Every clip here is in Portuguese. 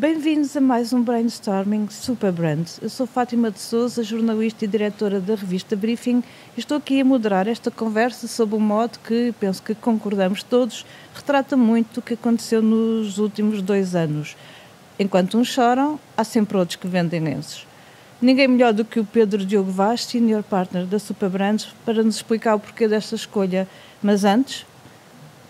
Bem-vindos a mais um Brainstorming Super Brands. Eu sou Fátima de Sousa, jornalista e diretora da revista Briefing, e estou aqui a moderar esta conversa sob um modo que, penso que concordamos todos, retrata muito o que aconteceu nos últimos 2 anos. Enquanto uns choram, há sempre outros que vendem lenços. Ninguém melhor do que o Pedro Diogo Vaz, Senior Partner da Super Brands, para nos explicar o porquê desta escolha. Mas antes,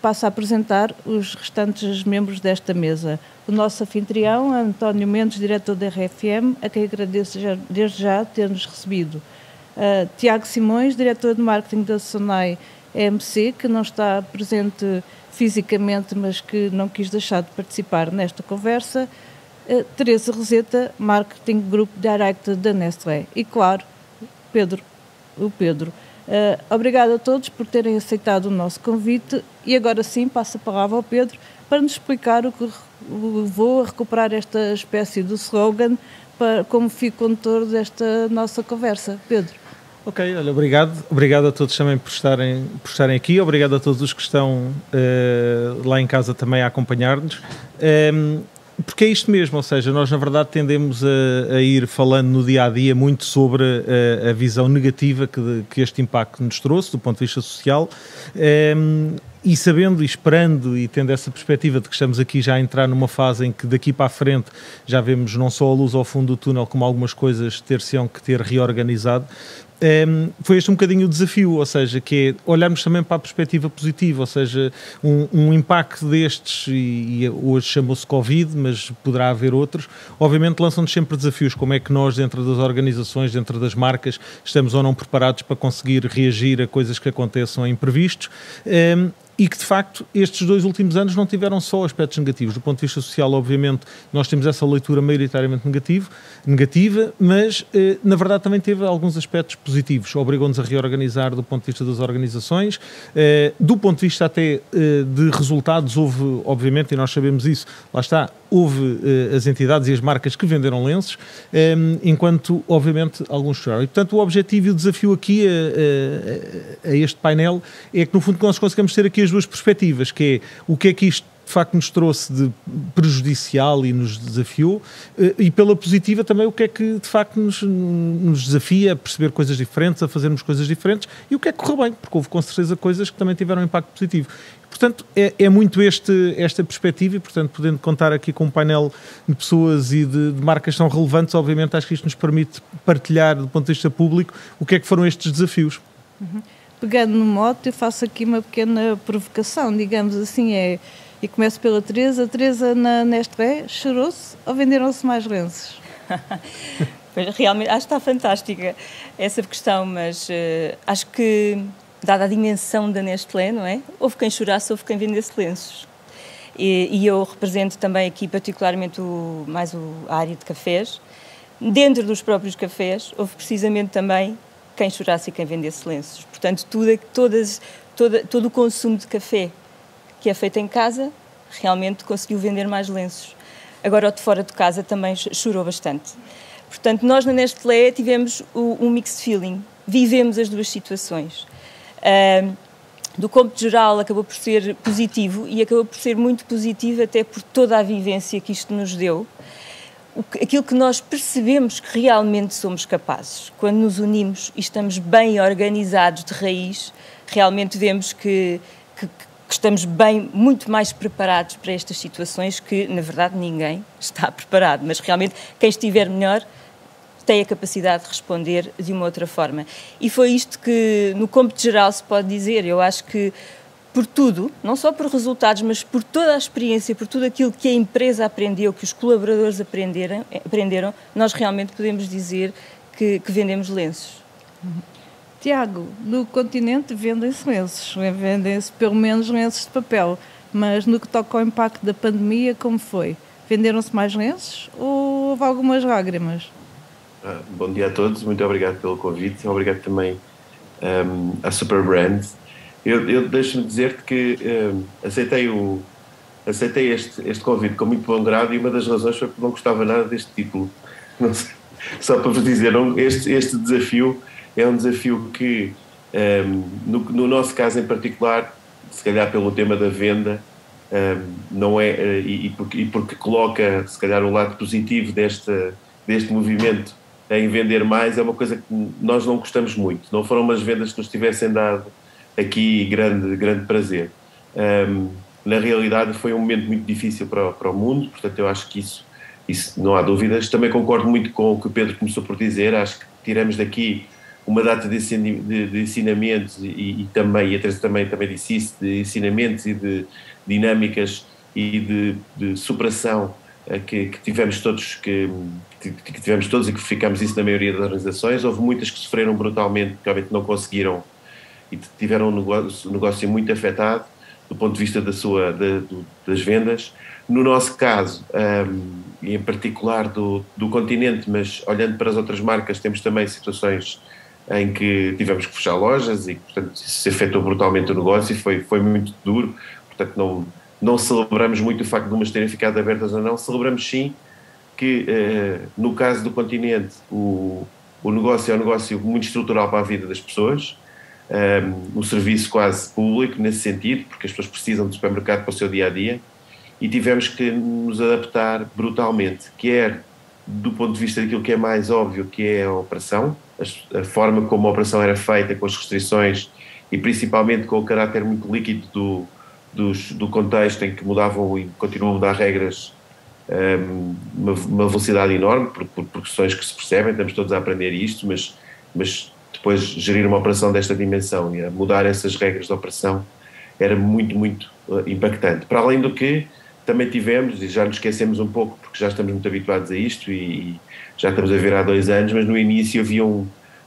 passo a apresentar os restantes membros desta mesa. O nosso anfitrião, António Mendes, diretor da RFM, a quem agradeço desde já ter-nos recebido. Tiago Simões, diretor de marketing da Sonai EMC, que não está presente fisicamente, mas que não quis deixar de participar nesta conversa. Teresa Roseta, Marketing Group Director da Nestlé. E, claro, o Pedro. Obrigado a todos por terem aceitado o nosso convite e agora sim passo a palavra ao Pedro para nos explicar o que levou a recuperar esta espécie de slogan como fio condutor desta nossa conversa. Pedro. Ok, olha, obrigado a todos também por estarem aqui, obrigado a todos os que estão lá em casa também a acompanhar-nos. Porque é isto mesmo, ou seja, nós na verdade tendemos a ir falando no dia-a-dia muito sobre a visão negativa que este impacto nos trouxe do ponto de vista social, e sabendo e esperando e tendo essa perspectiva de que estamos aqui já a entrar numa fase em que daqui para a frente já vemos não só a luz ao fundo do túnel como algumas coisas ter-se-ão que ter reorganizado. Foi este um bocadinho o desafio, ou seja, que é olharmos também para a perspectiva positiva, ou seja, um impacto destes, e hoje chamou-se Covid, mas poderá haver outros, obviamente lançam-nos sempre desafios, como é que nós dentro das organizações, dentro das marcas, estamos ou não preparados para conseguir reagir a coisas que aconteçam a imprevistos, e que de facto estes 2 últimos anos não tiveram só aspectos negativos. Do ponto de vista social, obviamente, nós temos essa leitura maioritariamente negativa, mas na verdade também teve alguns aspectos positivos. Obrigou-nos a reorganizar do ponto de vista das organizações, do ponto de vista até de resultados, houve, obviamente, e nós sabemos isso, lá está, houve as entidades e as marcas que venderam lenços, enquanto, obviamente, alguns choraram. E, portanto, o objetivo e o desafio aqui a este painel é que, no fundo, nós conseguimos ter aqui as 2 perspectivas, que é o que é que isto de facto nos trouxe de prejudicial e nos desafiou, e pela positiva também o que é que de facto nos desafia a perceber coisas diferentes, a fazermos coisas diferentes, e o que é que correu bem, porque houve com certeza coisas que também tiveram um impacto positivo. Portanto, é muito esta perspectiva, e portanto, podendo contar aqui com um painel de pessoas e de marcas tão relevantes, obviamente acho que isto nos permite partilhar do ponto de vista público o que é que foram estes desafios. Pegando no mote, eu faço aqui uma pequena provocação, digamos assim, e começo pela Teresa. A Teresa na Nestlé chorou-se ou venderam-se mais lenços? Realmente, acho que está fantástica essa questão, mas acho que, dada a dimensão da Nestlé, não é? Houve quem chorasse, houve quem vendesse lenços. E eu represento também aqui particularmente a área de cafés. Dentro dos próprios cafés, houve precisamente também quem chorasse e quem vendesse lenços. Portanto, todo o consumo de café que é feito em casa, realmente conseguiu vender mais lenços. Agora, o de fora de casa também chorou bastante. Portanto, nós na Nestlé tivemos um mixed feeling, vivemos as 2 situações. Do cômputo geral acabou por ser positivo, e acabou por ser muito positivo até por toda a vivência que isto nos deu. Aquilo que nós percebemos que realmente somos capazes, quando nos unimos e estamos bem organizados de raiz, realmente vemos que estamos muito mais preparados para estas situações, que na verdade ninguém está preparado, mas realmente quem estiver melhor tem a capacidade de responder de uma outra forma. E foi isto que no cômputo geral se pode dizer. Eu acho que por tudo, não só por resultados, mas por toda a experiência, por tudo aquilo que a empresa aprendeu, que os colaboradores aprenderam, nós realmente podemos dizer que vendemos lenços. Tiago, no continente vendem-se lenços, vendem-se pelo menos lenços de papel, mas no que toca ao impacto da pandemia, como foi? Venderam-se mais lenços ou houve algumas lágrimas? Bom dia a todos, muito obrigado pelo convite, obrigado também à Super Brand. Eu deixo-me dizer-te que aceitei este convite com muito bom grado, e uma das razões foi porque não gostava nada deste título. Não sei, só para vos dizer, este desafio é um desafio que, no nosso caso em particular, se calhar pelo tema da venda, não é, porque coloca, se calhar, o lado positivo deste movimento em vender mais, é uma coisa que nós não gostamos muito. Não foram umas vendas que nos tivessem dado aqui grande prazer. Na realidade, foi um momento muito difícil para o mundo, portanto, eu acho que isso não há dúvidas. Também concordo muito com o que o Pedro começou por dizer. Acho que tiramos daqui uma data de ensinamentos e também, e a Teresa também disse isso, de ensinamentos e de dinâmicas e de superação que tivemos todos, que tivemos todos e que ficamos isso na maioria das organizações. Houve muitas que sofreram brutalmente, que realmente não conseguiram e tiveram o negócio muito afetado do ponto de vista das vendas. No nosso caso, e em particular do continente, mas olhando para as outras marcas, temos também situações em que tivemos que fechar lojas e, portanto, isso se afetou brutalmente o negócio e foi muito duro. Portanto, não celebramos muito o facto de umas terem ficado abertas ou não. Celebramos sim que, no caso do continente, o negócio é um negócio muito estrutural para a vida das pessoas, um serviço quase público nesse sentido, porque as pessoas precisam de supermercado para o seu dia-a-dia, e tivemos que nos adaptar brutalmente, quer do ponto de vista daquilo que é mais óbvio, que é a operação, a forma como a operação era feita, com as restrições e principalmente com o caráter muito líquido do contexto em que mudavam e continuam a mudar regras, uma velocidade enorme, por questões que se percebem, estamos todos a aprender isto, mas depois gerir uma operação desta dimensão e a mudar essas regras de operação era muito, muito impactante. Para além do que também tivemos, e já nos esquecemos um pouco porque já estamos muito habituados a isto e já estamos a ver há 2 anos, mas no início havia um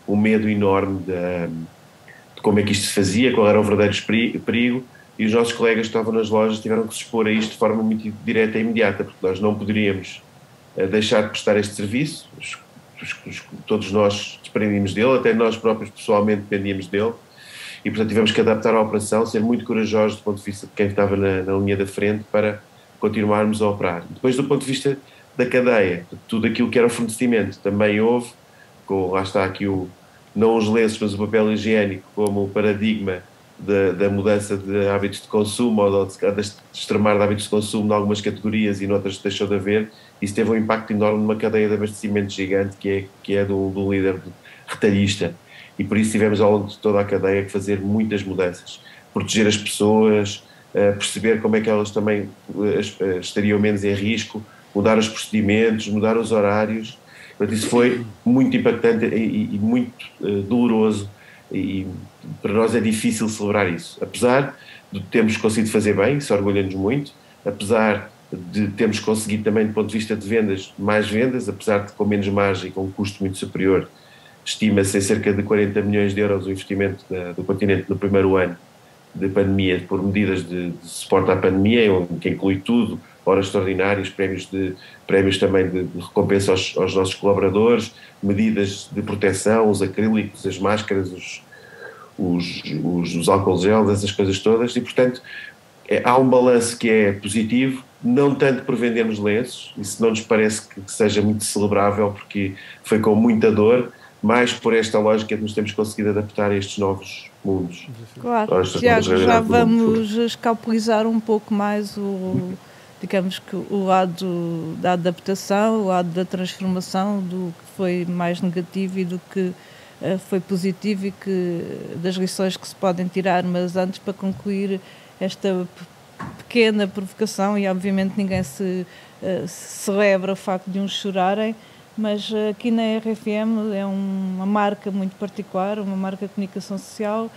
medo enorme de como é que isto se fazia, qual era o verdadeiro perigo, e os nossos colegas que estavam nas lojas tiveram que se expor a isto de forma muito direta e imediata, porque nós não poderíamos deixar de prestar este serviço, todos nós dependíamos dele, até nós próprios pessoalmente dependíamos dele, e portanto tivemos que adaptar a operação, ser muito corajosos do ponto de vista de quem estava na linha da frente para continuarmos a operar. Depois, do ponto de vista da cadeia, de tudo aquilo que era o fornecimento, também houve, lá está aqui não os lenços, mas o papel higiênico como paradigma da mudança de hábitos de consumo ou de extremar de hábitos de consumo em algumas categorias e noutras deixou de haver. Isso teve um impacto enorme numa cadeia de abastecimento gigante que é do líder retalhista, e por isso tivemos ao longo de toda a cadeia que fazer muitas mudanças, proteger as pessoas, perceber como é que elas também estariam menos em risco, mudar os procedimentos, mudar os horários. Portanto, isso foi muito impactante e muito doloroso, e para nós é difícil celebrar isso, apesar de termos conseguido fazer bem, isso orgulha-nos muito, apesar de termos conseguido também do ponto de vista de vendas, mais vendas, apesar de com menos margem e com um custo muito superior. Estima-se em cerca de 40 milhões de euros o investimento do continente no primeiro ano de pandemia, por medidas de suporte à pandemia, que inclui tudo, horas extraordinárias, prémios também de recompensa aos nossos colaboradores, medidas de proteção, os acrílicos, as máscaras, os álcool gel, essas coisas todas, e portanto há um balanço que é positivo, não tanto por vendermos lenços, isso não nos parece que seja muito celebrável, porque foi com muita dor, mais por esta lógica de nos temos conseguido adaptar a estes novos mundos. Claro, Tiago, já vamos escalpelizar um pouco mais digamos que o lado da adaptação, o lado da transformação, do que foi mais negativo e do que foi positivo e das lições que se podem tirar, mas antes, para concluir esta pequena provocação, e obviamente ninguém se celebra o facto de uns chorarem, mas aqui na RFM é uma marca muito particular, uma marca de comunicação social.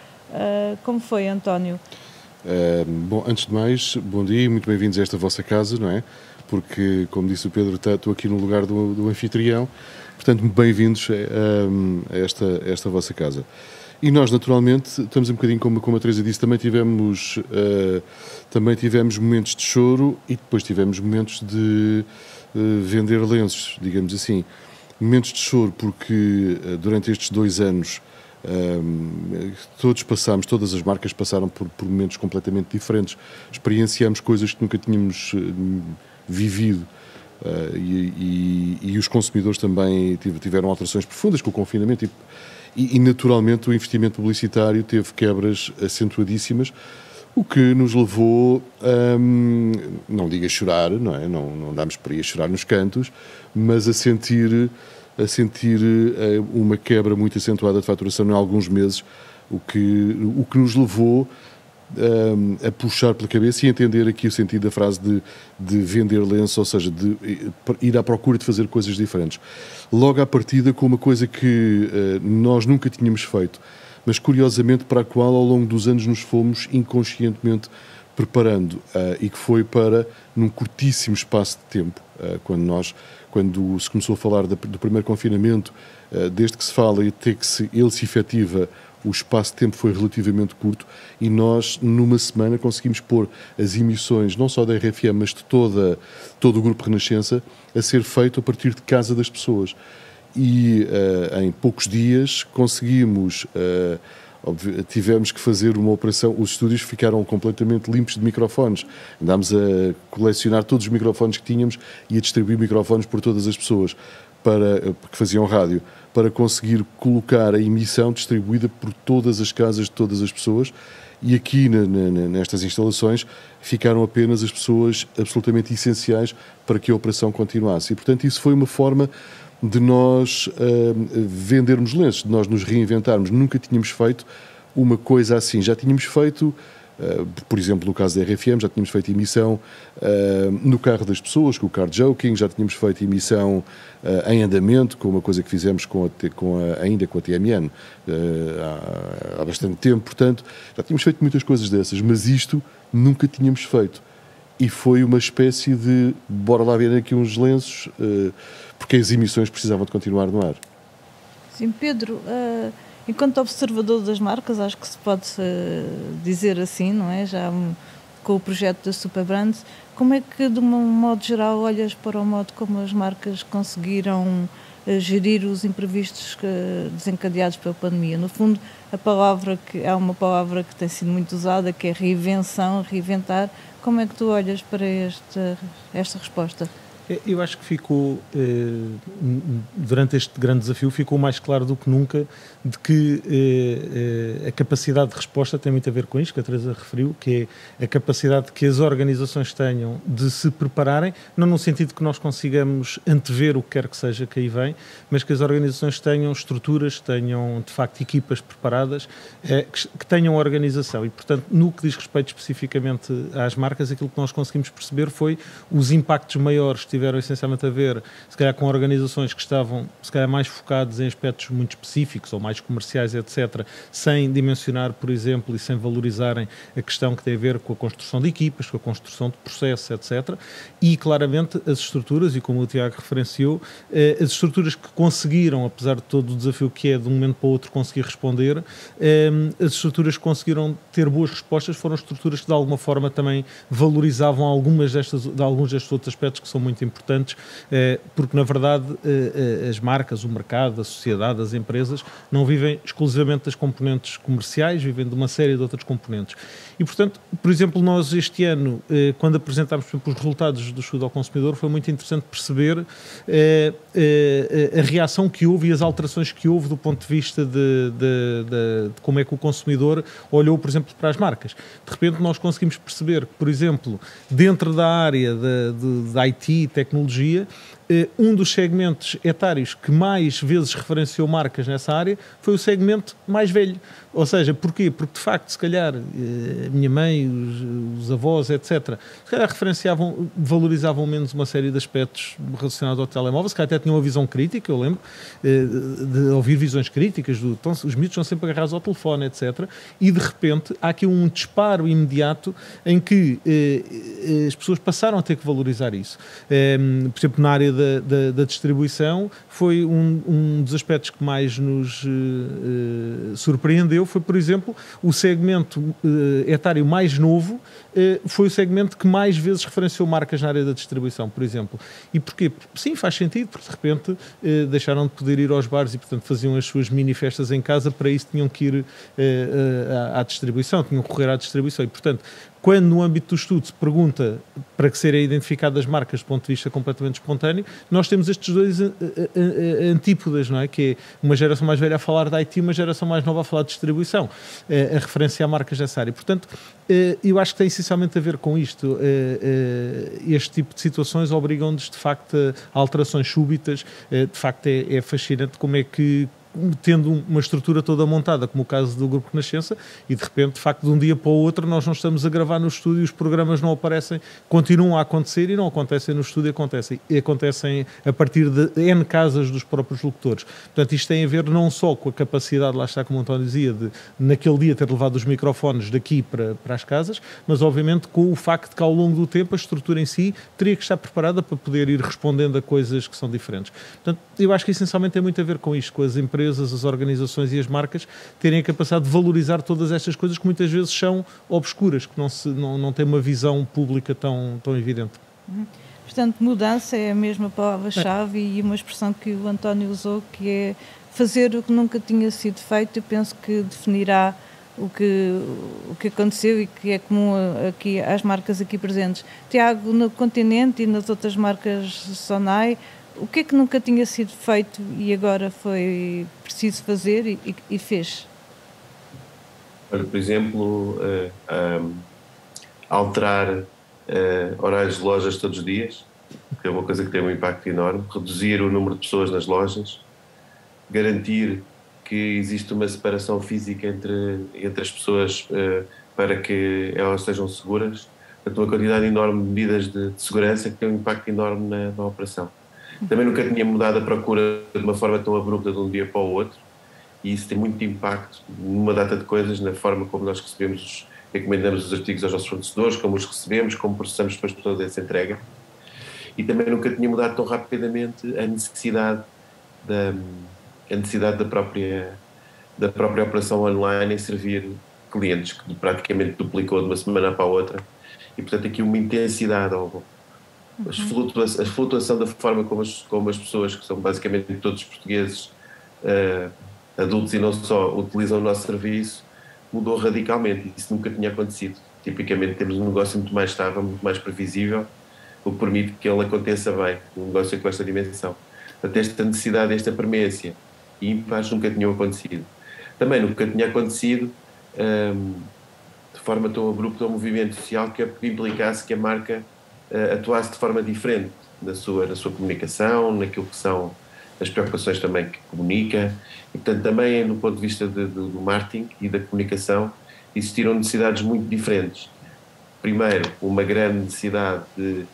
Como foi, António? Bom, antes de mais, bom dia e muito bem-vindos a esta vossa casa, não é? Porque, como disse o Pedro, estou aqui no lugar do anfitrião, portanto, bem-vindos a esta vossa casa. E nós, naturalmente, estamos um bocadinho, como a Teresa disse, também tivemos momentos de choro e depois tivemos momentos de vender lenços, digamos assim. Momentos de choro porque durante estes 2 anos todas as marcas passaram por momentos completamente diferentes, experienciamos coisas que nunca tínhamos vivido, e os consumidores também tiveram alterações profundas com o confinamento e naturalmente o investimento publicitário teve quebras acentuadíssimas, O que nos levou, não digo a chorar, não é? Não andámos por aí a chorar nos cantos, mas a sentir uma quebra muito acentuada de faturação em alguns meses, o que nos levou a puxar pela cabeça e entender aqui o sentido da frase de vender lenço, ou seja, de ir à procura de fazer coisas diferentes. Logo à partida com uma coisa que nós nunca tínhamos feito, mas curiosamente para a qual ao longo dos anos nos fomos inconscientemente preparando, e que foi para, num curtíssimo espaço de tempo, quando se começou a falar do primeiro confinamento, desde que se fala e até que ele se efetiva, o espaço de tempo foi relativamente curto e nós, numa semana, conseguimos pôr as emissões, não só da RFM, mas de todo o Grupo Renascença, a ser feito a partir de casa das pessoas. E em poucos dias conseguimos, tivemos que fazer uma operação, os estúdios ficaram completamente limpos de microfones, andámos a colecionar todos os microfones que tínhamos e a distribuir microfones por todas as pessoas que faziam rádio, para conseguir colocar a emissão distribuída por todas as casas de todas as pessoas, e aqui nestas instalações ficaram apenas as pessoas absolutamente essenciais para que a operação continuasse. E, portanto, isso foi uma forma de nós vendermos lenços, de nós nos reinventarmos. Nunca tínhamos feito uma coisa assim. Já tínhamos feito, por exemplo, no caso da RFM, já tínhamos feito emissão no carro das pessoas, com o car joking, já tínhamos feito emissão em andamento, com uma coisa que fizemos ainda com a TMN há bastante tempo. Portanto, já tínhamos feito muitas coisas dessas, mas isto nunca tínhamos feito. E foi uma espécie de, bora lá ver aqui uns lenços, porque as emissões precisavam de continuar no ar. Sim, Pedro, enquanto observador das marcas, acho que se pode dizer assim, não é? Já com o projeto da Superbrands, como é que, de um modo geral, olhas para o modo como as marcas conseguiram gerir os imprevistos desencadeados pela pandemia? No fundo, é uma palavra que tem sido muito usada, que é reinvenção, reinventar. Como é que tu olhas para esta resposta? Eu acho que ficou, durante este grande desafio, ficou mais claro do que nunca de que a capacidade de resposta tem muito a ver com isto, que a Teresa referiu, que é a capacidade que as organizações tenham de se prepararem, não no sentido que nós consigamos antever o que quer que seja que aí vem, mas que as organizações tenham estruturas, tenham, de facto, equipas preparadas, que tenham organização. E, portanto, no que diz respeito especificamente às marcas, aquilo que nós conseguimos perceber foi os impactos maiores tiveram essencialmente a ver, se calhar, com organizações que estavam, se calhar, mais focados em aspectos muito específicos ou mais comerciais, etc., sem dimensionar, por exemplo, e sem valorizarem a questão que tem a ver com a construção de equipas, com a construção de processos, etc. E, claramente, as estruturas, e como o Tiago referenciou, as estruturas que conseguiram, apesar de todo o desafio que é de um momento para o outro conseguir responder, as estruturas que conseguiram ter boas respostas foram estruturas que, de alguma forma, também valorizavam alguns destes outros aspectos que são muito importantes, porque na verdade as marcas, o mercado, a sociedade, as empresas não vivem exclusivamente das componentes comerciais, vivem de uma série de outras componentes. E, portanto, por exemplo, nós este ano, quando apresentámos, por exemplo, os resultados do estudo ao consumidor, foi muito interessante perceber a reação que houve e as alterações que houve do ponto de vista de como é que o consumidor olhou, por exemplo, para as marcas. De repente nós conseguimos perceber que, por exemplo, dentro da área de IT, tecnologia, um dos segmentos etários que mais vezes referenciou marcas nessa área foi o segmento mais velho. Ou seja, porquê? Porque, de facto, se calhar a minha mãe, os avós, etc., se calhar valorizavam menos uma série de aspectos relacionados ao telemóvel, se calhar até tinham uma visão crítica, eu lembro, de ouvir visões críticas, os miúdos são sempre agarrados ao telefone, etc., e de repente há aqui um disparo imediato em que as pessoas passaram a ter que valorizar isso. Por exemplo, na área da distribuição, foi um dos aspectos que mais nos surpreendeu, foi, por exemplo, o segmento etário mais novo, foi o segmento que mais vezes referenciou marcas na área da distribuição, por exemplo. E porquê? Sim, faz sentido, porque de repente deixaram de poder ir aos bares e, portanto, faziam as suas mini festas em casa, para isso tinham que ir à distribuição, tinham que correr à distribuição e, portanto, quando no âmbito do estudo se pergunta para que serem identificadas marcas do ponto de vista completamente espontâneo, nós temos estes dois antípodas, não é? Que é uma geração mais velha a falar de IT, uma geração mais nova a falar de distribuição. distribuição, a referência a marcas dessa área. Portanto, eu acho que tem essencialmente a ver com isto. Este tipo de situações obrigam-nos, de facto, a alterações súbitas. De facto, é fascinante como é que, tendo uma estrutura toda montada, como o caso do Grupo Renascença, e de repente, de facto, de um dia para o outro, nós não estamos a gravar no estúdio, os programas não aparecem, continuam a acontecer e não acontecem no estúdio, acontecem a partir de N casas dos próprios locutores. Portanto, isto tem a ver não só com a capacidade, lá está, como o António dizia, de naquele dia ter levado os microfones daqui para as casas, mas obviamente com o facto de que ao longo do tempo a estrutura em si teria que estar preparada para poder ir respondendo a coisas que são diferentes. Portanto, eu acho que essencialmente tem muito a ver com isto, com as empresas, as organizações e as marcas terem a capacidade de valorizar todas estas coisas que muitas vezes são obscuras, que não têm uma visão pública tão evidente. Portanto, mudança é a mesma palavra-chave e uma expressão que o António usou, que é fazer o que nunca tinha sido feito. Eu penso que definirá o que aconteceu e que é comum aqui às marcas aqui presentes. Tiago, no Continente e nas outras marcas Sonai, o que é que nunca tinha sido feito e agora foi preciso fazer e fez? Por exemplo, alterar horários de lojas todos os dias, que é uma coisa que tem um impacto enorme, reduzir o número de pessoas nas lojas, garantir que existe uma separação física entre as pessoas para que elas estejam seguras, portanto, uma quantidade enorme de medidas de segurança que tem um impacto enorme na operação. Também nunca tinha mudado a procura de uma forma tão abrupta de um dia para o outro, e isso tem muito impacto numa data de coisas, na forma como nós recebemos, encomendamos os artigos aos nossos fornecedores, como os recebemos, como processamos depois toda essa entrega. E também nunca tinha mudado tão rapidamente a necessidade da própria operação online em servir clientes, que praticamente duplicou de uma semana para a outra. E, portanto, aqui uma intensidade, a flutuação da forma como as pessoas, que são basicamente todos os portugueses adultos e não só, utilizam o nosso serviço, mudou radicalmente. Isso nunca tinha acontecido. Tipicamente temos um negócio muito mais estável, muito mais previsível, o que permite que ele aconteça bem, um negócio com esta dimensão. Portanto, esta necessidade, esta premência ímpares nunca tinham acontecido. Também nunca tinha acontecido de forma tão abrupta um movimento social que implicasse que a marca atuasse de forma diferente na sua comunicação, naquilo que são as preocupações também que comunica, e portanto também do ponto de vista do marketing e da comunicação existiram necessidades muito diferentes. Primeiro, uma grande necessidade de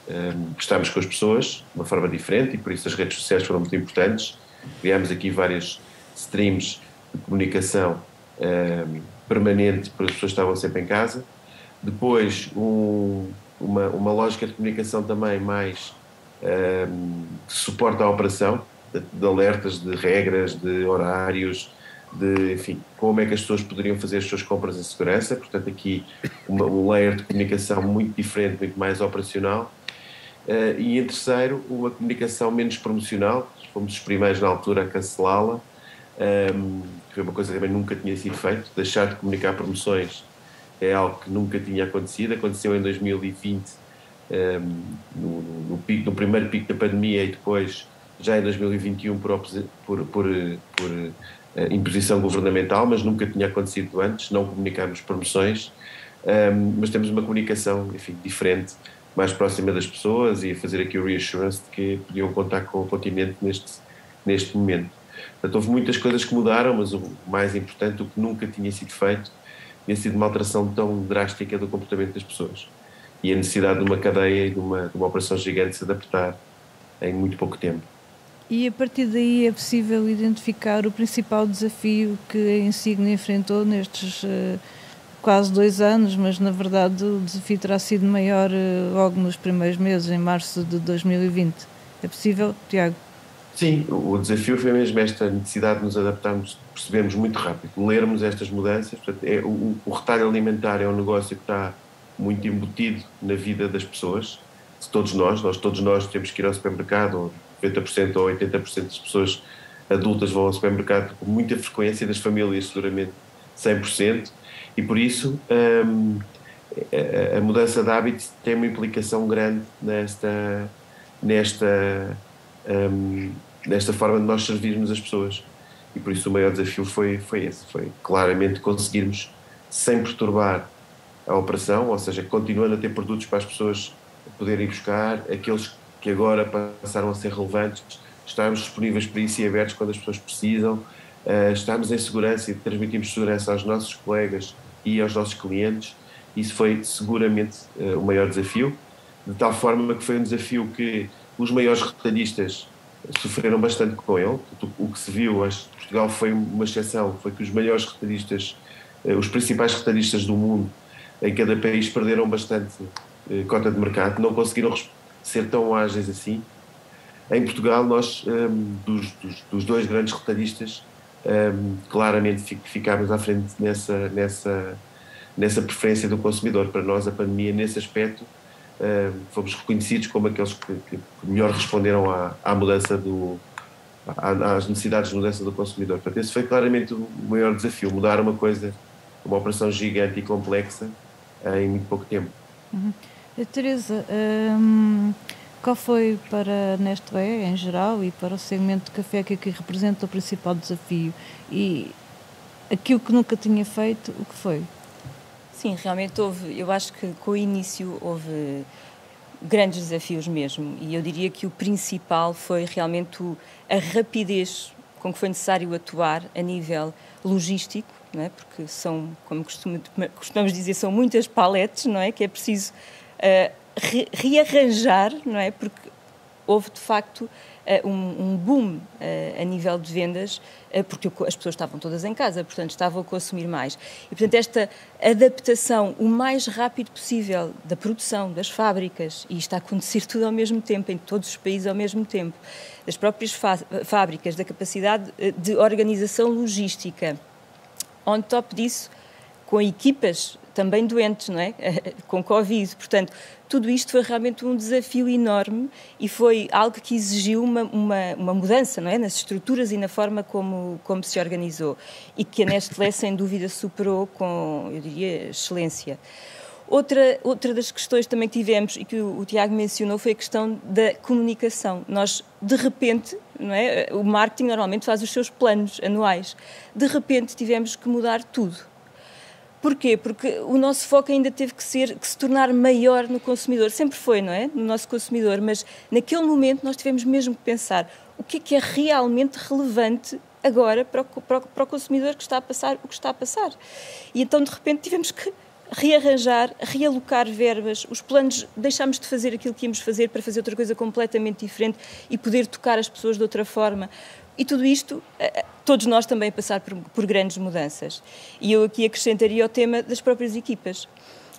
estarmos com as pessoas de uma forma diferente, e por isso as redes sociais foram muito importantes. Criámos aqui várias streams de comunicação permanente para as pessoas que estavam sempre em casa. Depois, uma lógica de comunicação também mais que suporta a operação, de alertas, de regras, de horários, enfim, como é que as pessoas poderiam fazer as suas compras em segurança. Portanto, aqui um layer de comunicação muito diferente, muito mais operacional. E em terceiro, uma comunicação menos promocional. Fomos os primeiros na altura a cancelá-la, que foi uma coisa que também nunca tinha sido feito. Deixar de comunicar promoções é algo que nunca tinha acontecido. Aconteceu em 2020, no primeiro pico da pandemia, e depois já em 2021 por imposição governamental, mas nunca tinha acontecido antes. Não comunicarmos promoções, mas temos uma comunicação, enfim, diferente, mais próxima das pessoas, e a fazer aqui o reassurance de que podiam contar com o continente neste momento. Portanto, houve muitas coisas que mudaram, mas o mais importante, o que nunca tinha sido feito, tinha sido uma alteração tão drástica do comportamento das pessoas e a necessidade de uma cadeia e de uma operação gigante se adaptar em muito pouco tempo. E a partir daí é possível identificar o principal desafio que a Insignia enfrentou nestes quase 2 anos, mas na verdade o desafio terá sido maior logo nos primeiros meses, em março de 2020. É possível, Tiago? Sim, o desafio foi mesmo esta necessidade de nos adaptarmos, percebemos muito rápido, lermos estas mudanças. Portanto, o retalho alimentar é um negócio que está muito embutido na vida das pessoas, de todos nós temos que ir ao supermercado, 90% ou 80% das pessoas adultas vão ao supermercado com muita frequência, das famílias seguramente 100%, e por isso a mudança de hábitos tem uma implicação grande nesta forma de nós servirmos as pessoas. e por isso o maior desafio foi esse, foi claramente conseguirmos, sem perturbar a operação, ou seja, continuando a ter produtos para as pessoas poderem ir buscar, aqueles que agora passaram a ser relevantes, estarmos disponíveis para isso e abertos quando as pessoas precisam, estarmos em segurança e transmitirmos segurança aos nossos colegas e aos nossos clientes. Isso foi seguramente o maior desafio, de tal forma que foi um desafio que os maiores retalhistas sofreram bastante com ele. O que se viu, acho que Portugal foi uma exceção, foi que os maiores retalhistas, os principais retalhistas do mundo, em cada país perderam bastante cota de mercado, não conseguiram ser tão ágeis assim. Em Portugal, nós, dos dois grandes retalhistas, claramente ficámos à frente nessa preferência do consumidor. Para nós, a pandemia, nesse aspecto, fomos reconhecidos como aqueles que melhor responderam à mudança às necessidades de mudança do consumidor. Portanto, esse foi claramente o maior desafio, mudar uma operação gigante e complexa em muito pouco tempo. Teresa, qual foi para a Nestlé em geral e para o segmento de café que aqui representa o principal desafio? E aquilo que nunca tinha feito, o que foi? Sim, realmente eu acho que com o início houve grandes desafios mesmo, e eu diria que o principal foi realmente a rapidez com que foi necessário atuar a nível logístico, não é? Porque são, como costumamos dizer, são muitas paletes, não é? Que é preciso rearranjar, não é? Porque houve de facto um boom a nível de vendas, porque as pessoas estavam todas em casa, portanto estavam a consumir mais. E portanto esta adaptação o mais rápido possível da produção, das fábricas, e isto a acontecer tudo ao mesmo tempo, em todos os países ao mesmo tempo, das próprias fábricas, da capacidade de organização logística, on top disso, com equipas também doentes, não é? Com Covid. Portanto, tudo isto foi realmente um desafio enorme e foi algo que exigiu uma mudança, não é? Nas estruturas e na forma como se organizou, e que a Nestlé, sem dúvida, superou com, eu diria, excelência. Outra das questões também que tivemos e que o Tiago mencionou foi a questão da comunicação. Nós, de repente, não é? O marketing normalmente faz os seus planos anuais. De repente tivemos que mudar tudo. Porquê? Porque o nosso foco ainda teve que se tornar maior no consumidor. Sempre foi, não é? No nosso consumidor. Mas naquele momento nós tivemos mesmo que pensar o que é realmente relevante agora para o consumidor que está a passar o que está a passar. E então, de repente, tivemos que rearranjar, realocar verbas, os planos, deixámos de fazer aquilo que íamos fazer para fazer outra coisa completamente diferente e poder tocar as pessoas de outra forma. E tudo isto, todos nós também a passar por grandes mudanças. E eu aqui acrescentaria o tema das próprias equipas.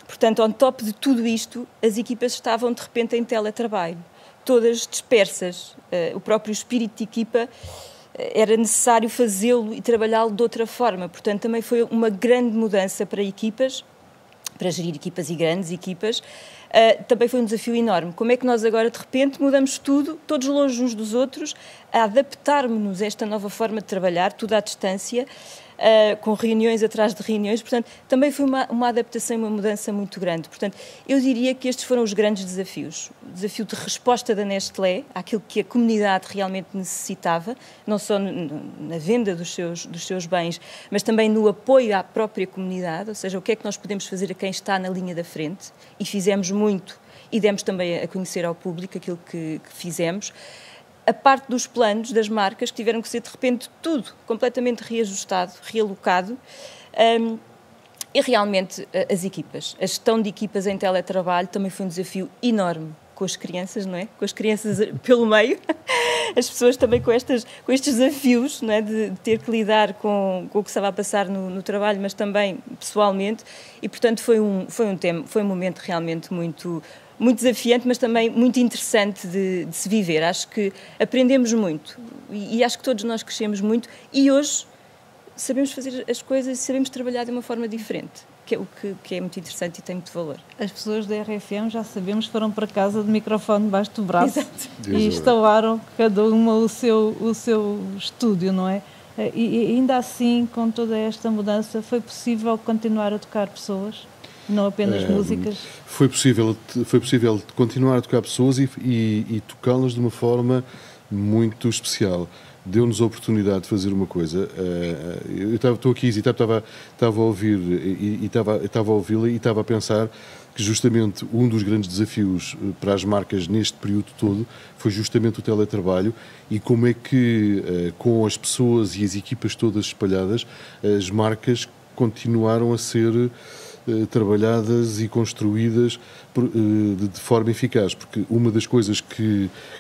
Portanto, on top de tudo isto, as equipas estavam de repente em teletrabalho, todas dispersas. O próprio espírito de equipa era necessário fazê-lo e trabalhá-lo de outra forma. Portanto, também foi uma grande mudança para equipas, para gerir equipas e grandes equipas. Também foi um desafio enorme. Como é que nós agora, de repente, mudamos tudo, todos longe uns dos outros, a adaptarmos-nos a esta nova forma de trabalhar, tudo à distância, com reuniões atrás de reuniões. Portanto, também foi uma adaptação e uma mudança muito grande. Portanto, eu diria que estes foram os grandes desafios. O desafio de resposta da Nestlé àquilo que a comunidade realmente necessitava, não só na venda dos seus bens, mas também no apoio à própria comunidade, ou seja, o que é que nós podemos fazer a quem está na linha da frente, e fizemos muito, e demos também a conhecer ao público aquilo que fizemos. A parte dos planos das marcas, que tiveram que ser, de repente, tudo completamente reajustado, realocado, e realmente as equipas. A gestão de equipas em teletrabalho também foi um desafio enorme com as crianças, não é? Com as crianças pelo meio, as pessoas também com estes desafios, não é? De ter que lidar com o que estava a passar no trabalho, mas também pessoalmente, e portanto foi um momento realmente muito desafiante, mas também muito interessante de se viver. Acho que aprendemos muito e acho que todos nós crescemos muito, e hoje sabemos fazer as coisas e sabemos trabalhar de uma forma diferente, que é o que é muito interessante e tem muito valor. As pessoas da RFM, já sabemos, foram para casa de microfone debaixo do braço. Exato. E instalaram cada uma o seu estúdio, não é? E ainda assim, com toda esta mudança, foi possível continuar a tocar pessoas? Não apenas músicas? Foi possível continuar a tocar pessoas e tocá-las de uma forma muito especial. deu-nos a oportunidade de fazer uma coisa. Eu estou aqui, estava a ouvir e estava a ouvi-la e estava a pensar que justamente um dos grandes desafios para as marcas neste período todo foi justamente o teletrabalho e como é que, com as pessoas e as equipas todas espalhadas, as marcas continuaram a ser trabalhadas e construídas de forma eficaz, porque uma das coisas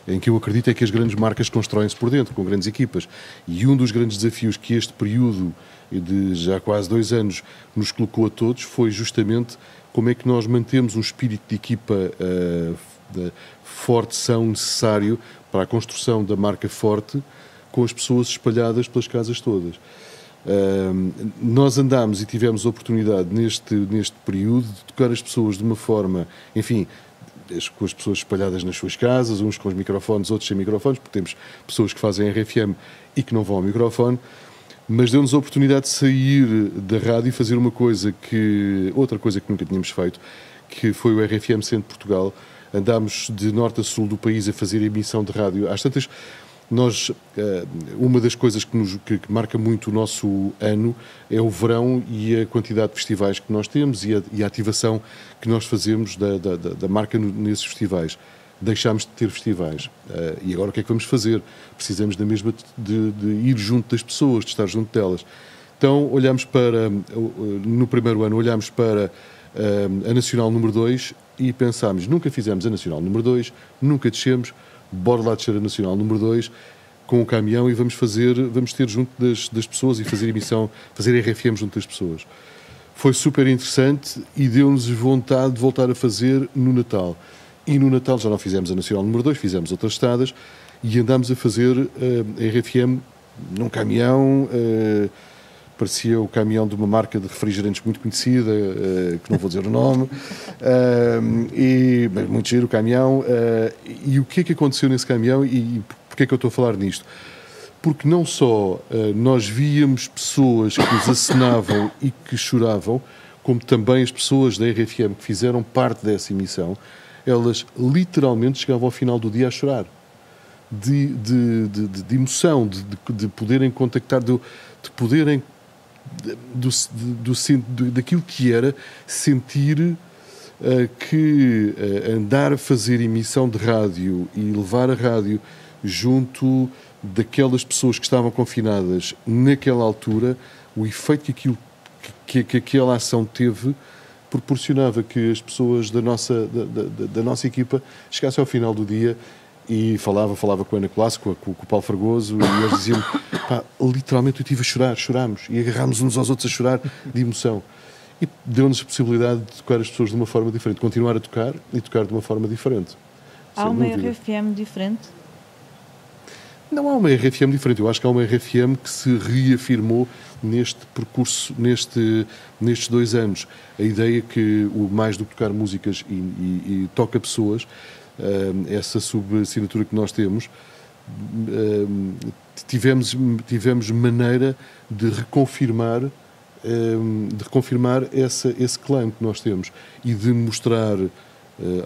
em que eu acredito é que as grandes marcas constroem-se por dentro, com grandes equipas, e um dos grandes desafios que este período de já quase 2 anos nos colocou a todos foi justamente como é que nós mantemos um espírito de equipa forte, são necessário para a construção da marca forte, com as pessoas espalhadas pelas casas todas. Nós andámos e tivemos a oportunidade neste período de tocar as pessoas de uma forma, enfim, com as pessoas espalhadas nas suas casas, uns com os microfones, outros sem microfones, porque temos pessoas que fazem RFM e que não vão ao microfone, mas deu-nos a oportunidade de sair da rádio e fazer outra coisa que nunca tínhamos feito, que foi o RFM Centro Portugal. Andámos de norte a sul do país a fazer emissão de rádio. Às tantas, uma das coisas que marca muito o nosso ano é o verão e a quantidade de festivais que nós temos e a ativação que nós fazemos da marca nesses festivais. Deixámos de ter festivais. E agora o que é que vamos fazer? Precisamos da mesma de ir junto das pessoas, de estar junto delas. Então, no primeiro ano, olhámos para a Nacional número 2 e pensámos, nunca fizemos a Nacional número 2, nunca descemos, bora lá descer a Nacional número 2 com o caminhão e vamos ter junto das pessoas e fazer emissão, fazer RFM junto das pessoas. Foi super interessante e deu-nos vontade de voltar a fazer no Natal. E no Natal já não fizemos a Nacional número 2, fizemos outras estradas e andámos a fazer RFM num caminhão, parecia o caminhão de uma marca de refrigerantes muito conhecida, que não vou dizer o nome, mas muito giro o caminhão. E o que é que aconteceu nesse caminhão e porquê é que eu estou a falar nisto? Porque não só nós víamos pessoas que nos acenavam e que choravam, como também as pessoas da RFM que fizeram parte dessa emissão, elas literalmente chegavam ao final do dia a chorar. De emoção, de poderem contactar, de poderem daquilo que era sentir que andar a fazer emissão de rádio e levar a rádio junto daquelas pessoas que estavam confinadas naquela altura, o efeito que aquela ação teve proporcionava que as pessoas da nossa equipa chegassem ao final do dia e falava com a Ana Colasso, com o Paulo Fragoso, e eles diziam, literalmente eu estive a chorar, chorámos, e agarrámos uns aos outros a chorar de emoção. E deu-nos a possibilidade de tocar as pessoas de uma forma diferente, continuar a tocar e tocar de uma forma diferente. Há uma RFM diferente? Não há uma RFM diferente, eu acho que há uma RFM que se reafirmou neste percurso, nestes 2 anos. A ideia é que o mais do que tocar músicas e toca pessoas, essa subassinatura que nós temos, tivemos maneira de reconfirmar esse claim que nós temos e de mostrar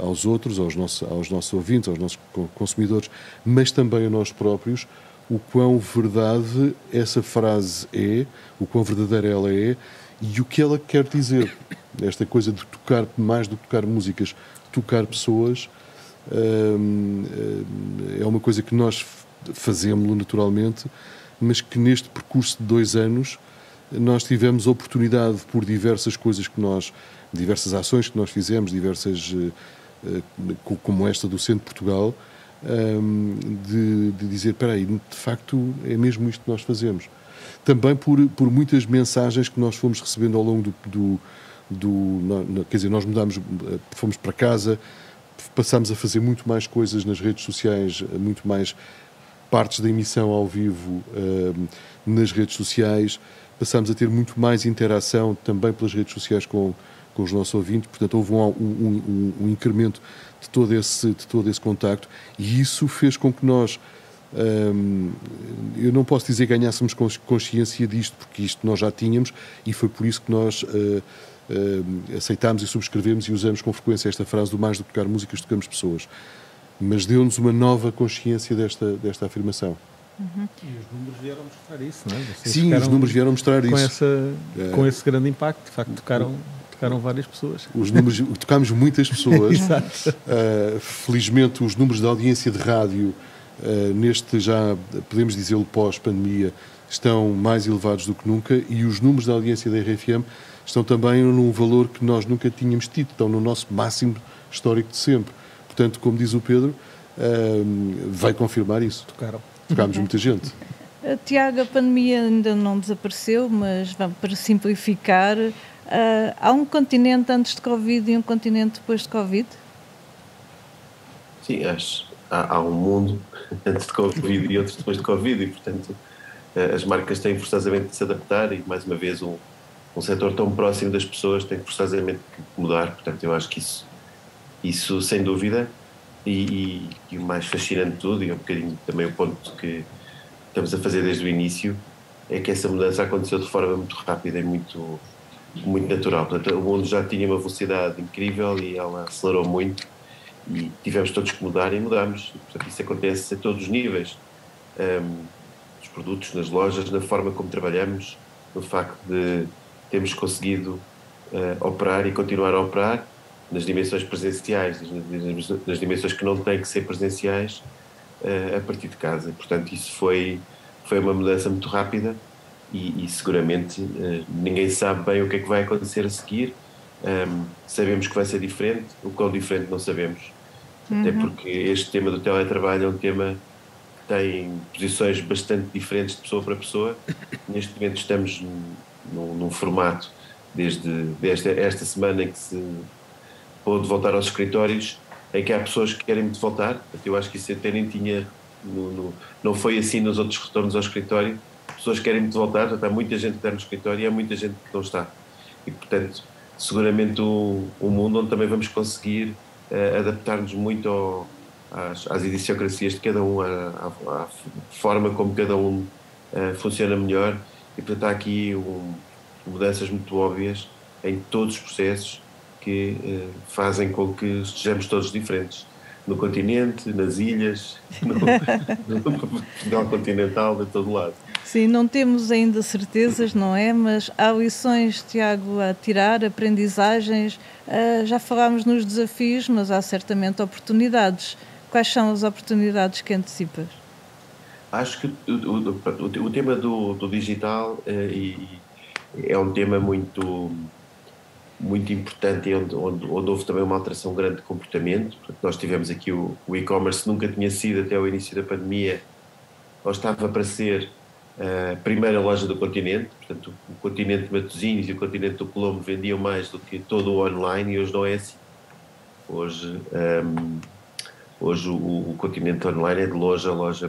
aos outros, aos nossos ouvintes, aos nossos consumidores, mas também a nós próprios, o quão verdade essa frase é, o quão verdadeira ela é e o que ela quer dizer. Esta coisa de tocar, mais do que tocar músicas, tocar pessoas, é uma coisa que nós fazemos naturalmente, mas que neste percurso de 2 anos nós tivemos a oportunidade, por diversas coisas diversas ações que nós fizemos, como esta do Centro Portugal, de dizer, espera aí, de facto é mesmo isto que nós fazemos. Também por muitas mensagens que nós fomos recebendo ao longo quer dizer, nós mudámos, fomos para casa, passámos a fazer muito mais coisas nas redes sociais, muito mais partes da emissão ao vivo nas redes sociais, passámos a ter muito mais interação também pelas redes sociais com os nossos ouvintes, portanto houve um incremento de todo esse contacto e isso fez com que nós, eu não posso dizer que ganhássemos consciência disto, porque isto nós já tínhamos e foi por isso que nós aceitámos e subscrevemos e usamos com frequência esta frase do mais do que tocar músicas, tocamos pessoas, mas deu-nos uma nova consciência desta afirmação. E os números vieram mostrar isso, não é? Vocês Sim, os números vieram mostrar com isso. Com esse grande impacto. De facto, tocaram várias pessoas. Os números, tocámos muitas pessoas. Exato. Felizmente, os números de audiência de rádio, neste já, podemos dizê-lo, pós-pandemia, estão mais elevados do que nunca, e os números de audiência da RFM estão também num valor que nós nunca tínhamos tido, estão no nosso máximo histórico de sempre. Portanto, como diz o Pedro, vai confirmar isso. Tocámos muita gente. Tiago, a pandemia ainda não desapareceu, mas vamos, para simplificar, há um continente antes de Covid e um continente depois de Covid? Sim, há um mundo antes de Covid e outros depois de Covid, e portanto as marcas têm forçosamente de se adaptar, e mais uma vez um setor tão próximo das pessoas tem forçosamente que mudar. Portanto, eu acho que isso sem dúvida, e o mais fascinante de tudo, e um bocadinho também o ponto que estamos a fazer desde o início, é que essa mudança aconteceu de forma muito rápida e muito natural. Portanto, o mundo já tinha uma velocidade incrível e ela acelerou muito, e tivemos todos que mudar e mudamos. E, portanto, isso acontece a todos os níveis, nos produtos, nas lojas, na forma como trabalhamos, no facto de termos conseguido operar e continuar a operar nas dimensões presenciais, nas dimensões que não têm que ser presenciais, a partir de casa. Portanto, isso foi uma mudança muito rápida, e seguramente ninguém sabe bem o que é que vai acontecer a seguir. Sabemos que vai ser diferente, o quão diferente não sabemos, até porque este tema do teletrabalho é um tema que tem posições bastante diferentes de pessoa para pessoa. Neste momento estamos num formato, desde esta semana em que se pôde voltar aos escritórios, em que há pessoas que querem muito voltar. Eu acho que isso até nem tinha, não foi assim nos outros retornos ao escritório. Pessoas querem muito voltar, há muita gente que está no escritório e há muita gente que não está. E, portanto, seguramente um mundo onde também vamos conseguir adaptar-nos muito às idiosincrasias de cada um, à forma como cada um funciona melhor. E, portanto, há aqui mudanças muito óbvias em todos os processos que fazem com que estejamos todos diferentes. No continente, nas ilhas, no Portugal continental, de todo lado. Sim, não temos ainda certezas, não é? Mas há lições, Tiago, a tirar, aprendizagens. Já falámos nos desafios, mas há certamente oportunidades. Quais são as oportunidades que antecipas? Acho que o tema do digital é um tema muito importante, onde houve também uma alteração grande de comportamento. Nós tivemos aqui o e-commerce, nunca tinha sido até o início da pandemia, ou estava para ser a primeira loja do continente. Portanto, o continente de Matosinhos e o continente do Colombo vendiam mais do que todo o online, e hoje não é assim. Hoje o continente online é de longe a loja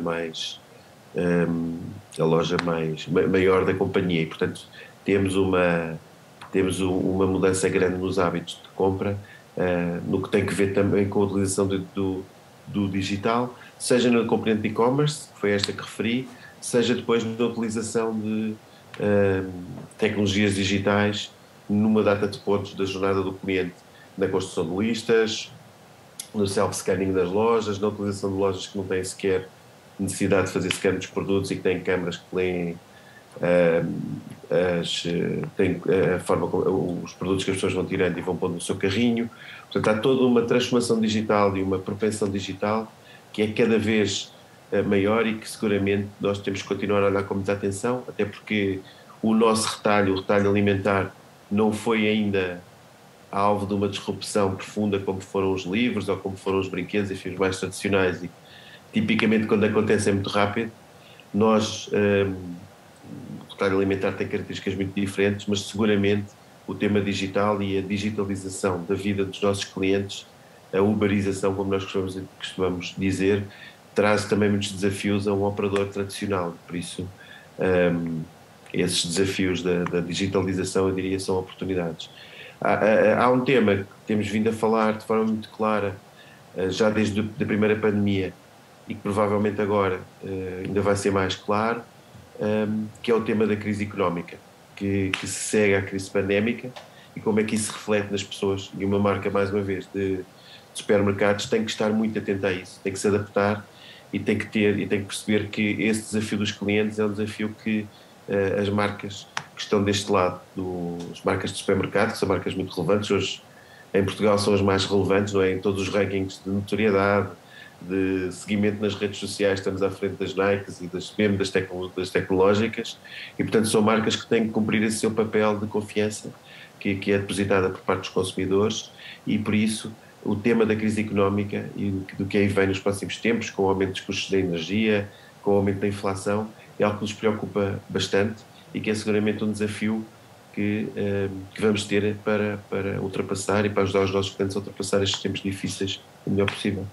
maior da companhia, e portanto temos uma mudança grande nos hábitos de compra, no que tem que ver também com a utilização do digital, seja na componente de e-commerce, que foi esta que referi, seja depois na utilização de tecnologias digitais numa data de pontos da jornada do cliente, na construção de listas, no self-scanning das lojas, na utilização de lojas que não têm sequer necessidade de fazer scan dos produtos e que têm câmaras que leem a forma como os produtos que as pessoas vão tirando e vão pondo no seu carrinho. Portanto, há toda uma transformação digital e uma propensão digital que é cada vez maior, e que seguramente nós temos que continuar a olhar com muita atenção, até porque o nosso retalho, o retalho alimentar, não foi ainda alvo de uma disrupção profunda como foram os livros ou como foram os brinquedos, enfim, os mais tradicionais, e tipicamente quando acontece é muito rápido. Nós, o retalho alimentar tem características muito diferentes, mas seguramente o tema digital e a digitalização da vida dos nossos clientes, a uberização, como nós costumamos dizer, traz também muitos desafios a um operador tradicional. Por isso, esses desafios da digitalização, eu diria, são oportunidades. Há um tema que temos vindo a falar de forma muito clara, já desde a primeira pandemia, e que provavelmente agora ainda vai ser mais claro, que é o tema da crise económica, que se segue à crise pandémica, e como é que isso se reflete nas pessoas. E uma marca, mais uma vez, de supermercados tem que estar muito atenta a isso, tem que se adaptar e tem que perceber que esse desafio dos clientes é um desafio que as marcas que estão deste lado, as marcas de supermercado, que são marcas muito relevantes, hoje em Portugal são as mais relevantes, não é? Em todos os rankings de notoriedade, de seguimento nas redes sociais, estamos à frente das Nikes e mesmo das tecnológicas, e portanto são marcas que têm que cumprir esse seu papel de confiança que é depositada por parte dos consumidores, e por isso o tema da crise económica e do que aí vem nos próximos tempos, com o aumento dos custos da energia, com o aumento da inflação, é algo que nos preocupa bastante e que é seguramente um desafio que vamos ter para ultrapassar e para ajudar os nossos clientes a ultrapassar estes tempos difíceis o melhor possível.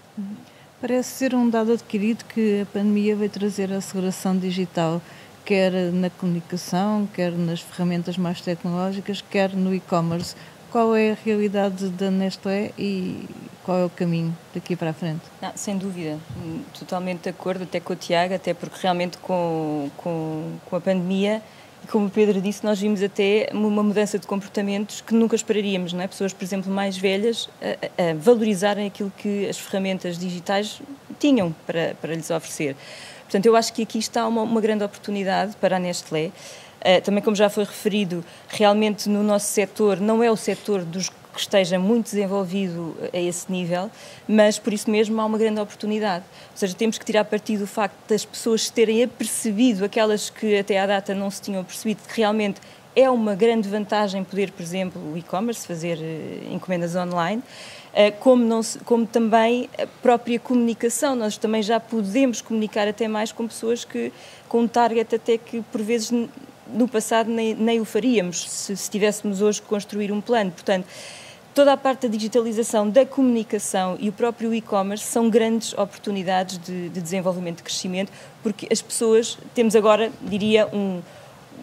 Parece ser um dado adquirido que a pandemia veio trazer a aceleração digital, quer na comunicação, quer nas ferramentas mais tecnológicas, quer no e-commerce. Qual é a realidade da Nestlé e qual é o caminho daqui para a frente? Não, sem dúvida, totalmente de acordo, até com o Tiago, até porque realmente com a pandemia, como o Pedro disse, nós vimos até uma mudança de comportamentos que nunca esperaríamos, não é? Pessoas, por exemplo, mais velhas, a valorizarem aquilo que as ferramentas digitais tinham para lhes oferecer. Portanto, eu acho que aqui está uma grande oportunidade para a Nestlé. Também, como já foi referido, realmente no nosso setor, não é o setor dos que esteja muito desenvolvido a esse nível, mas por isso mesmo há uma grande oportunidade. Ou seja, temos que tirar partido do facto das pessoas terem apercebido, aquelas que até à data não se tinham apercebido, que realmente é uma grande vantagem poder, por exemplo, o e-commerce, fazer encomendas online, como também a própria comunicação. Nós também já podemos comunicar até mais com pessoas com um target até que, por vezes, no passado nem o faríamos, se tivéssemos hoje que construir um plano. Portanto, toda a parte da digitalização, da comunicação e o próprio e-commerce são grandes oportunidades de desenvolvimento, de crescimento, porque as pessoas, temos agora, diria,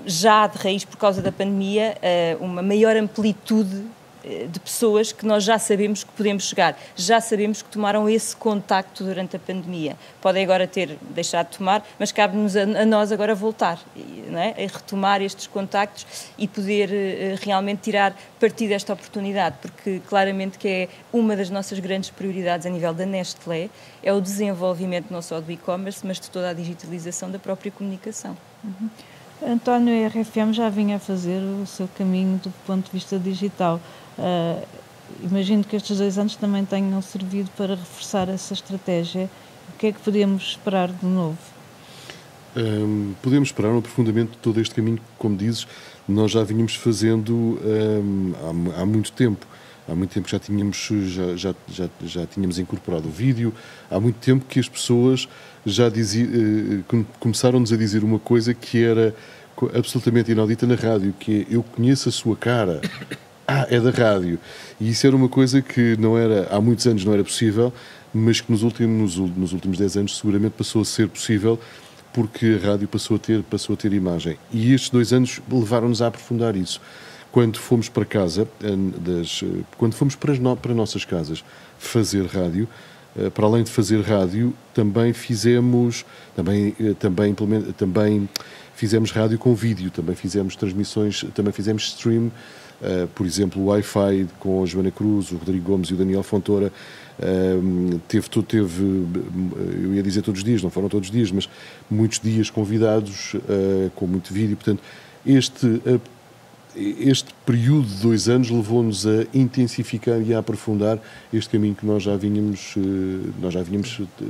já de raiz por causa da pandemia, uma maior amplitude de pessoas que nós já sabemos que podemos chegar, já sabemos que tomaram esse contacto durante a pandemia. Podem agora ter deixado de tomar, mas cabe-nos a nós agora voltar, não é? A retomar estes contactos e poder realmente tirar partido desta oportunidade, porque claramente que é uma das nossas grandes prioridades a nível da Nestlé, é o desenvolvimento não só do e-commerce, mas de toda a digitalização da própria comunicação. Uhum. António, a RFM já vinha a fazer o seu caminho do ponto de vista digital. Imagino que estes 2 anos também tenham servido para reforçar essa estratégia. O que é que podemos esperar de novo? Podemos esperar um aprofundamento de todo este caminho, como dizes, nós já vínhamos fazendo há muito tempo. Há muito tempo que já tínhamos incorporado o vídeo, há muito tempo que as pessoas começaram-nos a dizer uma coisa que era absolutamente inaudita na rádio, que é: eu conheço a sua cara, é da rádio. E isso era uma coisa que há muitos anos não era possível, mas que nos últimos 10 anos seguramente passou a ser possível, porque a rádio passou a ter imagem. E estes 2 anos levaram-nos a aprofundar isso. Quando fomos para casa, quando fomos para nossas casas fazer rádio, para além de fazer rádio, também fizemos rádio com vídeo, também fizemos transmissões, também fizemos stream, por exemplo, o Wi-Fi com a Joana Cruz, o Rodrigo Gomes e o Daniel Fontoura. Eu ia dizer todos os dias, não foram todos os dias, mas muitos dias convidados, com muito vídeo. Portanto, este período de 2 anos levou-nos a intensificar e a aprofundar este caminho que nós já vínhamos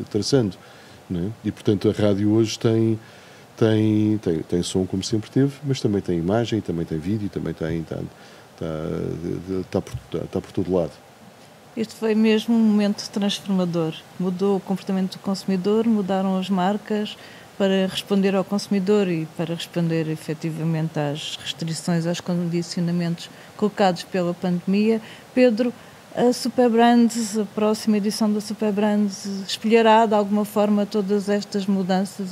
traçando, não é? E, portanto, a rádio hoje tem som como sempre teve, mas também tem imagem, também tem vídeo, também está por todo lado. Este foi mesmo um momento transformador. Mudou o comportamento do consumidor, mudaram as marcas para responder ao consumidor e para responder efetivamente às restrições, aos condicionamentos colocados pela pandemia. Pedro, a Superbrands, a próxima edição da Superbrands, espelhará de alguma forma todas estas mudanças?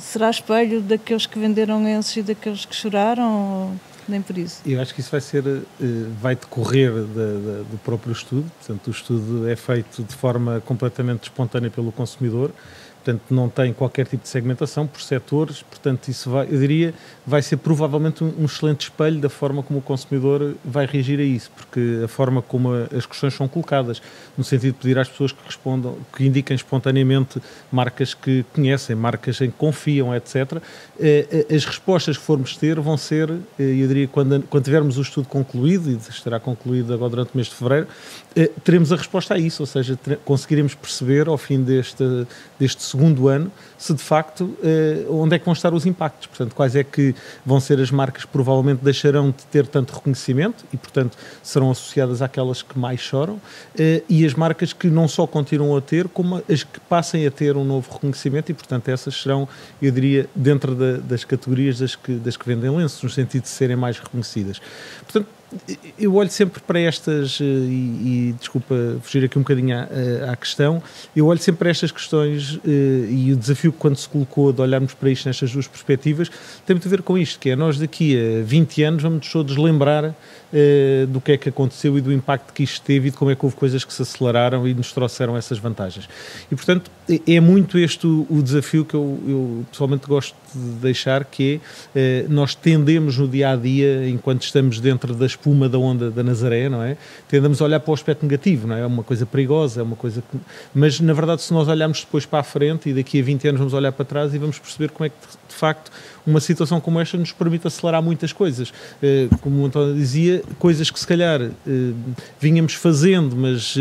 Será espelho daqueles que venderam lenços e daqueles que choraram? Ou nem por isso? Eu acho que isso vai decorrer do próprio estudo. Portanto, o estudo é feito de forma completamente espontânea pelo consumidor, portanto não tem qualquer tipo de segmentação por setores, portanto isso eu diria, vai ser provavelmente um excelente espelho da forma como o consumidor vai reagir a isso, porque a forma como as questões são colocadas, no sentido de pedir às pessoas que respondam, que indiquem espontaneamente marcas que conhecem, marcas em que confiam, etc. As respostas que formos ter vão ser, eu diria, quando tivermos o estudo concluído, e estará concluído agora durante o mês de fevereiro, teremos a resposta a isso, ou seja, conseguiremos perceber ao fim deste segundo ano se de facto onde é que vão estar os impactos, portanto quais é que vão ser as marcas que provavelmente deixarão de ter tanto reconhecimento e portanto serão associadas àquelas que mais choram, e as marcas que não só continuam a ter, como as que passem a ter um novo reconhecimento, e portanto essas serão, eu diria, dentro das categorias das que vendem lenços, no sentido de serem mais reconhecidas. Portanto, eu olho sempre para estas, e desculpa fugir aqui um bocadinho à questão, eu olho sempre para estas questões, e o desafio que quando se colocou de olharmos para isto nestas duas perspectivas tem muito a ver com isto, que é nós daqui a 20 anos vamos todos lembrar do que é que aconteceu e do impacto que isto teve e de como é que houve coisas que se aceleraram e nos trouxeram essas vantagens. E portanto é muito este o desafio que eu pessoalmente gosto de deixar, que é, nós tendemos no dia-a-dia, enquanto estamos dentro da espuma da onda da Nazaré, não é? Tendemos a olhar para o aspecto negativo, não é? É uma coisa perigosa, é uma coisa que... Mas, na verdade, se nós olharmos depois para a frente e daqui a 20 anos vamos olhar para trás e vamos perceber como é que, de facto, uma situação como esta nos permite acelerar muitas coisas. Como o António dizia, coisas que se calhar vínhamos fazendo, mas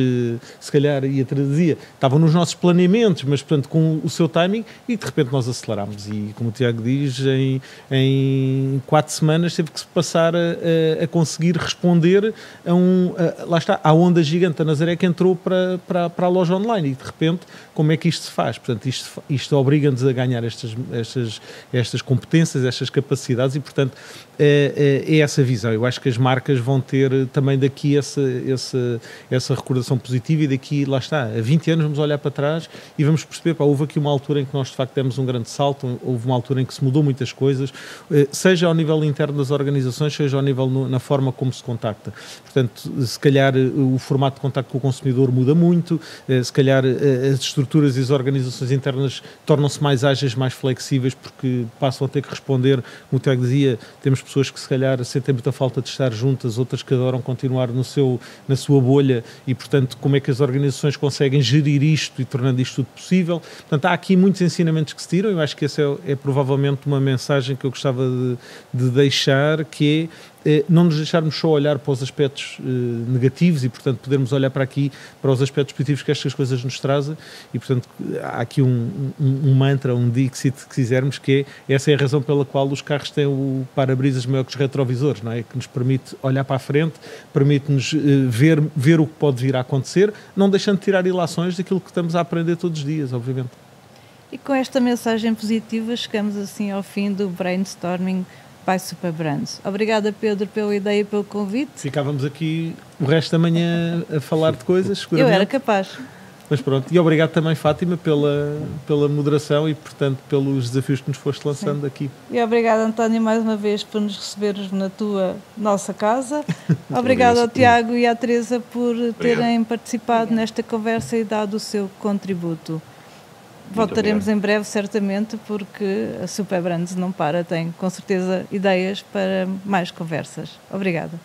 se calhar, e a Teresa dizia, estavam nos nossos planeamentos, mas portanto com o seu timing, e de repente nós aceleramos. E como o Tiago diz, em 4 semanas teve que se passar a conseguir responder lá está, à onda gigante da Nazaré que entrou para a loja online. E de repente, como é que isto se faz? Portanto, isto obriga-nos a ganhar estas competências, estas capacidades, e portanto é essa visão. Eu acho que as marcas vão ter também daqui essa recordação positiva, e daqui, lá está, a 20 anos vamos olhar para trás e vamos perceber, houve aqui uma altura em que nós de facto demos um grande salto, houve uma altura em que se mudou muitas coisas, seja ao nível interno das organizações, seja ao nível na forma como se contacta. Portanto, se calhar o formato de contacto com o consumidor muda muito, se calhar as estruturas e as organizações internas tornam-se mais ágeis, mais flexíveis, porque passam a ter que responder, como o Tiago dizia, temos pessoas que se calhar sentem muita falta de estar juntas, outras que adoram continuar na sua bolha, e portanto como é que as organizações conseguem gerir isto e tornando isto tudo possível. Portanto, há aqui muitos ensinamentos que se tiram. Eu acho que essa é provavelmente uma mensagem que eu gostava de deixar, que é não nos deixarmos só olhar para os aspectos negativos, e portanto podermos olhar para aqui, para os aspectos positivos que estas coisas nos trazem. E portanto há aqui um mantra, um dixit, que quisermos, que essa é a razão pela qual os carros têm o para-brisas maior que os retrovisores, não é? Que nos permite olhar para a frente, permite-nos ver o que pode vir a acontecer, não deixando de tirar ilações daquilo que estamos a aprender todos os dias, obviamente. E com esta mensagem positiva chegamos assim ao fim do Brainstorming by Superbrands. Obrigada, Pedro, pela ideia e pelo convite. Ficávamos aqui o resto da manhã a falar de coisas, seguramente. Eu era capaz. Mas pronto, e obrigado também, Fátima, pela moderação e, portanto, pelos desafios que nos foste lançando aqui. E obrigado, António, mais uma vez por nos receberes na nossa casa. Obrigado ao Tiago e à Teresa por terem participado nesta conversa e dado o seu contributo. Voltaremos em breve, certamente, porque a Superbrands não para, tem com certeza ideias para mais conversas. Obrigada.